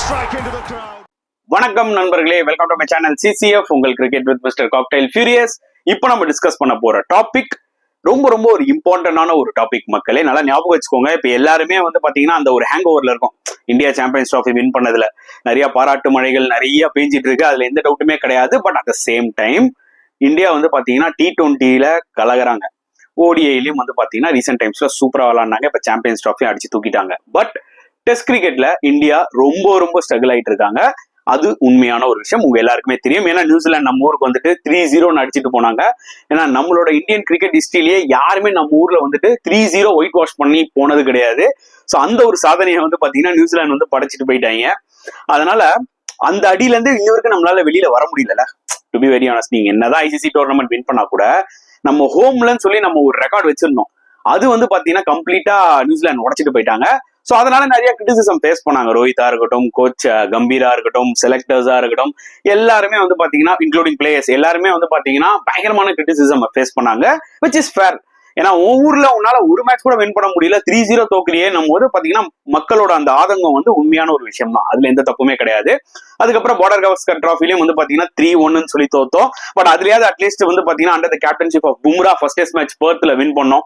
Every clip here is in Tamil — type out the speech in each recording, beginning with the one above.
strike into the crowd. வணக்கம் நண்பர்களே, welcome to my channel CCF, உங்கள் cricket with mister cocktail furious. இப்போ நம்ம டிஸ்கஸ் பண்ண போற டாபிக் ரொம்ப ஒரு இம்பார்ட்டன்டான ஒரு டாபிக் மக்களே. நல்லா ஞாபகம் வச்சுக்கோங்க. இப்போ எல்லாருமே பாத்தீங்கன்னா அந்த ஒரு ஹேங் ஓவர்ல இருக்கும். இந்தியா சாம்பியன்ஸ் ட்ராஃபி வின் பண்ணதுல நிறைய பாராட்டு மழைகள் நிறைய பெஞ்சிட்டு இருக்கு, அதுல எந்த டவுட்டுமே கிடையாது. But at the same time India பாத்தீங்கன்னா T20ல கலகுறாங்க. ஓடிஐலயும் பாத்தீங்கன்னா ரீசெண்ட் டைம்ஸ்ல சூப்பரா விளாண்டாங்க. இப்ப சாம்பியன்ஸ் ட்ராஃபி அடிச்சு தூக்கிட்டாங்க. பட் டெஸ்ட் கிரிக்கெட்ல இந்தியா ரொம்ப ஸ்ட்ரகிள் ஆயிட்டு இருக்காங்க. அது உண்மையான ஒரு விஷயம், உங்க எல்லாருக்குமே தெரியும். ஏன்னா நியூசிலாந்து நம்ம ஊருக்கு 3-0 அடிச்சுட்டு போனாங்க. ஏன்னா நம்மளோட இந்தியன் கிரிக்கெட் ஹிஸ்டரியிலேயே யாருமே நம்ம ஊர்ல 3-0 ஒயிட் வாஷ் பண்ணி போனது கிடையாது. ஸோ அந்த ஒரு சாதனையை பாத்தீங்கன்னா நியூசிலாந்து படைச்சிட்டு போயிட்டாங்க. அதனால அந்த அடியில இருந்து இன்னொருக்கு நம்மளால வெளியில வர முடியல. டு பி வெரி ஆனஸ்ட், நீங்க என்னதான் ஐசிசி டோர்னமெண்ட் வின் பண்ணா கூட நம்ம ஹோம்லன்னு சொல்லி நம்ம ஒரு ரெக்கார்ட் வச்சிருந்தோம். அது பாத்தீங்கன்னா கம்ப்ளீட்டா நியூசிலாந்து உடைச்சிட்டு போயிட்டாங்க. சோ அதனால நிறைய கிரிட்டிசிசம் ஃபேஸ் பண்ணாங்க. ரோஹிதா இருக்கட்டும், கோச் கம்பீரா இருக்கட்டும், செலக்டர்ஸா இருக்கட்டும், எல்லாருமே பாத்தீங்கன்னா இன்க்ளூடிங் பிளேயர்ஸ் எல்லாருமே பாத்தீங்கன்னா பயங்கரமான கிரிட்டிசிசம் ஃபேஸ் பண்ணாங்க. Which is fair. ஏன்னா ஊர்ல உன்னால ஒரு மேட்ச் கூட வின் பண்ண முடியல, 3-0 தோக்கலையே நம்ம பாத்தீங்கன்னா மக்களோட அந்த ஆதங்கம் உண்மையான ஒரு விஷயம் தான். அதுல எந்த தப்புமே கிடையாது. அதுக்கப்புறம் பார்டர் கவாஸ்கர் டிராஃபிலையும் பாத்தீங்கன்னா 3-1 சொல்லி தோத்தோம். பட் அதுலயாவது அட்லீஸ்ட் பாத்தீங்கன்னா under the captainship of Bumrah first test match பெர்த்ல வின் பண்ணோம்.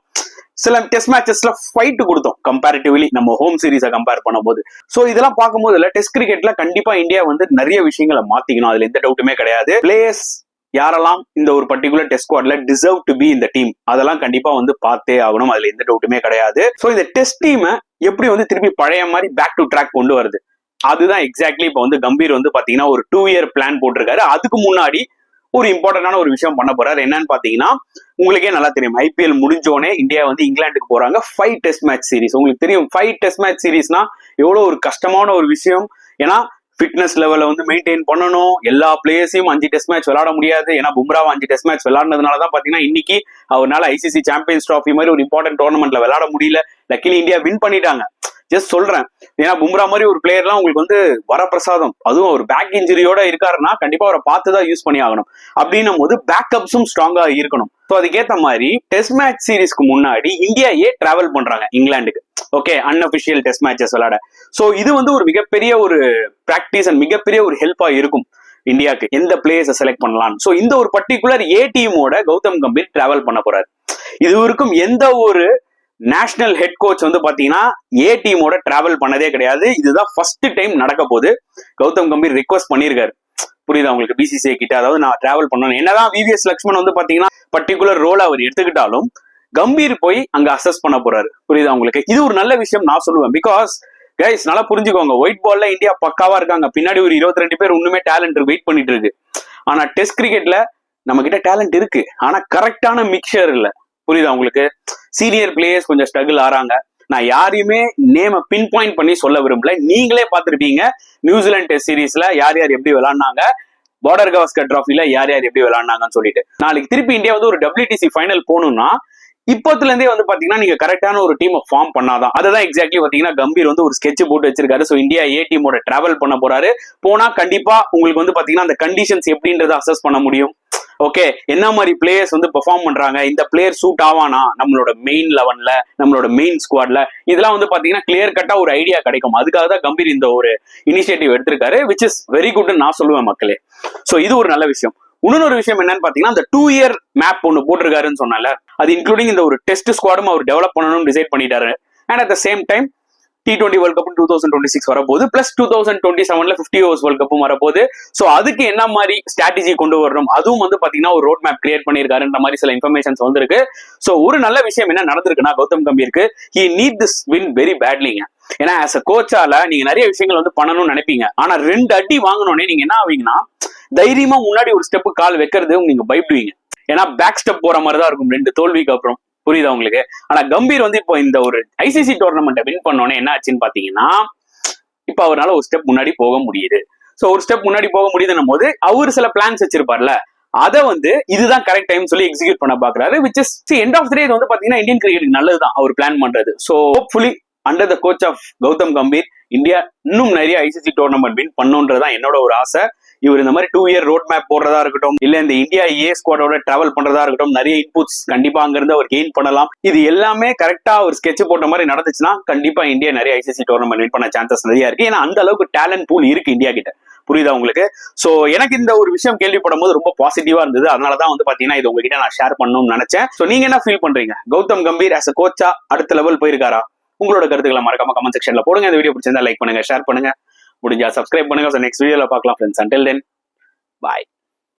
சில டெஸ்ட் மேட்சஸ்ல ஃபைட் கொடுத்தோம் கம்பேரிட்டிவ்லி நம்ம ஹோம் சீரீஸை கம்பேர் பண்ணும்போது. சோ இதெல்லாம் பார்க்கும்போது டெஸ்ட் கிரிக்கெட்ல கண்டிப்பா இந்தியா நிறைய விஷயங்களை மாத்திக்கணும், அதுல எந்த டவுட்டுமே கிடையாது. பிளேயர்ஸ் யாரெல்லாம் இந்த ஒரு பர்டிகுலர் டெஸ்ட் ஸ்குவாட்ல டிசர்வ் டு பி இந்த டீம், அதெல்லாம் கண்டிப்பா பார்த்தே ஆகணும், அதுல எந்த டவுட்டுமே கிடையாது. சோ இந்த டெஸ்ட் டீமை எப்படி திருப்பி பழைய மாதிரி பேக் டு ட்ராக் கொண்டு வருது, அதுதான் எக்ஸாக்ட்லி இப்போ கம்பீர் பாத்தீங்கன்னா ஒரு 2 இயர் பிளான் போட்டிருக்காரு. அதுக்கு முன்னாடி ஒரு இம்பார்ட்டன்டான ஒரு விஷயம் பண்ண போறாரு. என்னன்னு பாத்தீங்கன்னா உங்களுக்கே நல்லா தெரியும், ஐபிஎல் முடிஞ்சோடனே இந்தியா இங்கிலாந்துக்கு போறாங்க 5 டெஸ்ட் மேட்ச் சீரிஸ். உங்களுக்கு தெரியும் 5 டெஸ்ட் மேட்ச் சீரிஸ்னா எவ்வளவு ஒரு கஷ்டமான ஒரு விஷயம். ஏன்னா ஃபிட்னஸ் லெவலை மெயின்டைன் பண்ணணும். எல்லா பிளேயர்ஸையும் 5 டெஸ்ட் மேட்ச் விளையாட முடியாது. ஏன்னா பும்ராவை 5 டெஸ்ட் மேட்ச் விளையாடுனதுனாலதான் பாத்தீங்கன்னா இன்னைக்கு அவரால் ஐசிசி சாம்பியன்ஸ் ட்ராஃபி மாதிரி ஒரு இம்பார்ட்டன்ட் டோர்னமெண்ட்ல விளையாட முடியல. லக்கிலி இந்தியா வின் பண்ணிட்டாங்க. ஜஸ்ட் சொல்றேன், ஏன்னா பும்ரா மாதிரி ஒரு பிளேயர்லாம் உங்களுக்கு வரப்பிரசாதம். அதுவும் ஒரு பேக் இன்ஜுரியோட இருக்காருன்னா கண்டிப்பா அவரை பார்த்துதான் யூஸ் பண்ணி ஆகணும். அப்படின்னும் போது பேக்கப்ஸும் ஸ்ட்ராங்கா இருக்கணும். ஸோ அதுக்கேற்ற மாதிரி டெஸ்ட் மேட்ச் சீரீஸ்க்கு முன்னாடி இந்தியா டிராவல் பண்றாங்க இங்கிலாந்துக்கு. ஓகே, அன்அபிஷியல் டெஸ்ட் மேட்சஸ் விளையாட. ஸோ இது ஒரு மிகப்பெரிய ஒரு பிராக்டிஸ் அண்ட் மிகப்பெரிய ஒரு ஹெல்ப்பா இருக்கும் இந்தியாவுக்கு, எந்த பிளேயர்ஸை செலக்ட் பண்ணலாம். ஸோ இந்த ஒரு பர்டிகுலர் டீமோட கௌதம் கம்பீர் டிராவல் பண்ண போறாரு. இது வரைக்கும் எந்த ஒரு நேஷனல் ஹெட் கோச் பாத்தீங்கன்னா டீமோட டிராவல் பண்ணதே கிடையாது. இதுதான் ஃபர்ஸ்ட் டைம் நடக்க போகுது. கௌதம் கம்பீர் ரிக்வஸ்ட் பண்ணியிருக்காரு, புரியுதா உங்களுக்கு, பிசிசிஐ கிட்ட. அதாவது நான் டிராவல் பண்ணணும். என்னதான் விவிஎஸ் லக்ஷ்மன் பாத்தீங்கன்னா பர்டிகுலர் ரோல் அவர் எடுத்துக்கிட்டாலும் கம்பீர் போய் அங்க அசஸ் பண்ண போறாரு. புரியுதா உங்களுக்கு? இது ஒரு நல்ல விஷயம் நான் சொல்லுவேன். பிகாஸ் கைஸ் நல்லா புரிஞ்சுக்கோங்க, ஒயிட் பால்ல இந்தியா பக்காவா இருக்காங்க. பின்னாடி ஒரு 22 பேர் இன்னுமே டேலண்ட் வெயிட் பண்ணிட்டு இருக்கு. ஆனா டெஸ்ட் கிரிக்கெட்ல நம்ம கிட்ட டேலண்ட் இருக்கு, ஆனா கரெக்டான மிக்சர் இல்ல. புரியுதா உங்களுக்கு? சீனியர் பிளேயர்ஸ் கொஞ்சம் ஸ்ட்ரகிள் ஆறாங்க. நான் யாரையுமே நேம பின் பாயிண்ட் பண்ணி சொல்ல விரும்பல. நீங்களே பார்த்திருப்பீங்க நியூசிலாந்து டெஸ்ட் சீரீஸ்ல யார் யார் எப்படி விளையாடினாங்க, பார்டர் கவாஸ்கர் டிராஃபில யார் யார் எப்படி விளையாடினாங்கன்னு சொல்லிட்டு. நாளைக்கு திருப்பி இந்தியா ஒரு WTC ஃபைனல் போகணும்னா இப்போத்துல இருந்தே பாத்தீங்கன்னா நீங்க கரெக்டான ஒரு டீமை ஃபார்ம் பண்ணாதான். அதான் எக்ஸாக்ட்லி பாத்தீங்கன்னா கம்பீர் ஒரு ஸ்கெட்ச் போட்டு வச்சிருக்காரு. சோ இந்தியா டீமோட டிராவல் பண்ண போறாரு. போனா கண்டிப்பா உங்களுக்கு பாத்தீங்கன்னா அந்த கண்டிஷன்ஸ் எப்படின்றத அசஸ் பண்ண முடியும். ஓகே, என்ன மாதிரி பிளேயர்ஸ் பெர்ஃபார்ம் பண்றாங்க, இந்த பிளேயர் சூட் ஆவானா நம்மளோட மெயின் 11ல, நம்மளோட மெயின் ஸ்குவாட்ல, இதெல்லாம் பாத்தீங்கன்னா கிளியர் கட்டா ஒரு ஐடியா கிடைக்கும். அதுக்காக தான் கம்பீர் இந்த ஒரு இனிஷியேட்டிவ் எடுத்திருக்காரு, விச் இஸ் வெரி குட் நான் சொல்லுவேன் மக்களே. சோ இது ஒரு நல்ல விஷயம். இன்னொரு விஷயம் என்னன்னு பாத்தீங்கன்னா அந்த 2 இயர் மேப் ஒன்னு போட்டிருக்காருன்னு சொன்னால, அது இன்க்ளூடிங் இந்த ஒரு டெஸ்ட் ஸ்குவாடும் அவர் டெவலப் பண்ணணும்னு டிசைட் பண்ணிட்டாரு. And at the same time T20 world cup 2026 வரப்போகுது, பிளஸ் 2027ல 50 ஓவர்ஸ் வேர்ல்ட் கப்பும் வரப்போகுது. சோ அதுக்கு என்ன மாதிரி ஸ்ட்ராட்டஜி கொண்டு வரணும், அதுவும் பாத்தீங்கன்னா ஒரு ரோட் மேப் கிரியேட் பண்ணிருக்காருன்ற மாதிரி சில இன்ஃபர்மேஷன்ஸ் வந்திருக்கு. சோ ஒரு நல்ல விஷயம் என்ன நடந்திருக்குன்னா Gautham கம்பீருக்கு he need this win very badlyங்க. ஏன்னா ஆஸ் அ கோச்சால நீங்க நிறைய விஷயங்கள் பண்ணணும்னு நினைப்பீங்க. ஆனா 2 அடி வாங்கணும்னே நீங்க என்ன ஆவீங்கன்னா தைரியமா முன்னாடி ஒரு ஸ்டெப் கால் வைக்கிறது நீங்க பயப்படுவீங்க. ஏன்னா பேக் ஸ்டெப் போற மாதிரி தான் இருக்கும் 2 தோல்விக்கு அப்புறம். புரியுதா உங்களுக்கு? ஆனா கம்பீர் இப்போ இந்த ஒரு ஐசிசி டோர்னமெண்ட்டை வின் பண்ணோன்னே என்ன ஆச்சுன்னு பாத்தீங்கன்னா இப்ப அவரால் ஒரு ஸ்டெப் முன்னாடி போக முடியுது. சோ ஒரு ஸ்டெப் முன்னாடி போக முடியுதுன்னும் போது அவர் சில பிளான்ஸ் வச்சிருப்பார்ல, அதை இதுதான் கரெக்ட் டைம் சொல்லி எக்ஸிக்யூட் பண்ண பாக்குறாரு. Which is end of the day பாத்தீங்கன்னா இந்தியன் கிரிக்கெட்டுக்கு நல்லதுதான் அவர் பிளான் பண்றது. So hopefully under the coach of Gautam Gambhir India இன்னும் நிறைய ஐசிசி டோர்னமெண்ட் வின் பண்ணுன்றதுதான் என்னோட ஒரு ஆசை. இவர் இந்த மாதிரி 2 இயர் ரோட் மேப் போடுறதா இருக்கட்டும், இல்ல இந்த இந்தியா ஸ்குவாடோட டிராவல் பண்றதா இருக்கட்டும், நிறைய இன்புட்ஸ் கண்டிப்பா அங்கிருந்து அவர் கெயின் பண்ணலாம். இது எல்லாமே கரெக்டா ஒரு ஸ்கெட்ச் போட்ட மாதிரி நடந்துச்சுன்னா கண்டிப்பா இந்தியா நிறைய ஐசிசி டோர்னமெண்ட் வின் பண்ண சான்சஸ் நிறைய இருக்கு. ஏன்னா அந்த அளவுக்கு டேலண்ட் பூல் இருக்கு இந்தியா கிட்ட. புரியுதா உங்களுக்கு? சோ எனக்கு இந்த ஒரு விஷயம் கேள்விப்படும் போது ரொம்ப பாசிட்டிவா இருந்தது. அதனாலதான் வந்து பாத்தீங்கன்னா இது உங்ககிட்ட நான் ஷேர் பண்ணணும்னு நினைச்சேன். சோ நீங்க என்ன ஃபீல் பண்றீங்க? கௌதம் கம்பீர் ஆஸ் அ கோச்சா அடுத்த லெவல் போயிருக்காரா? உங்களோட கருத்துக்களை மறக்காம கமெண்ட் செக்ஷன்ல போடுங்க. இந்த வீடியோ பிடிச்சிருந்தா லைக் பண்ணுங்க, ஷேர் பண்ணுங்க, முடிஞ்சா சப்ஸ்கிரைப் பண்ணுங்க. நெக்ஸ்ட் வீடியோல பார்க்கலாம் ஃப்ரெண்ட்ஸ். அன்டில் தென், பாய்.